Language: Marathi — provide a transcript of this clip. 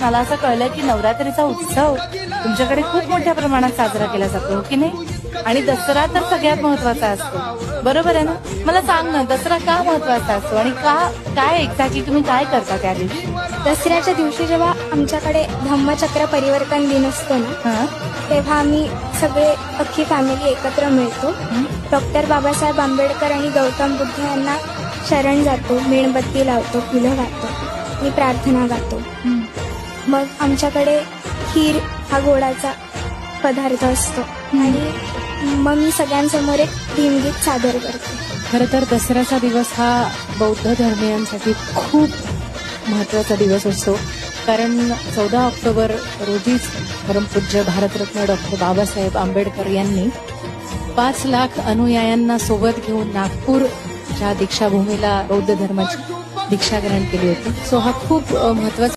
मला असं कळलं की नवरात्रीचा उत्सव तुमच्याकडे खूप मोठ्या प्रमाणात साजरा केला जातो, हो की नाही? आणि दसरा तर सगळ्यात महत्वाचा असतो, बरोबर आहे ना? मला सांग ना, दसरा का महत्वाचा असतो आणि काय एक्झॅक्टली तुम्ही काय करता त्या दिवशी? दसऱ्याच्या दिवशी जेव्हा आमच्याकडे धम्मचक्र परिवर्तन दिन असतो ना, हा? तेव्हा आम्ही सगळे अख्खी फॅमिली एकत्र मिळतो. डॉक्टर बाबासाहेब आंबेडकर आणि गौतम बुद्ध यांना शरण जातो, मेणबत्ती लावतो, फुलं वाहतो आणि प्रार्थना गातो. मग आमच्याकडे खीर हा गोडाचा पदार्थ असतो आणि मग मी सगळ्यांसमोर एक भीमगीत सादर करते. खरं तर दसऱ्याचा दिवस हा बौद्ध धर्मियांसाठी खूप महत्त्वाचा दिवस असतो, कारण 14 ऑक्टोबर रोजीच परमपूज्य भारतरत्न डॉक्टर बाबासाहेब आंबेडकर यांनी 5 लाख अनुयायांना सोबत घेऊन नागपूरच्या दीक्षाभूमीला बौद्ध धर्माची दीक्षा ग्रहण केली होती. सो हा खूप महत्त्वाचा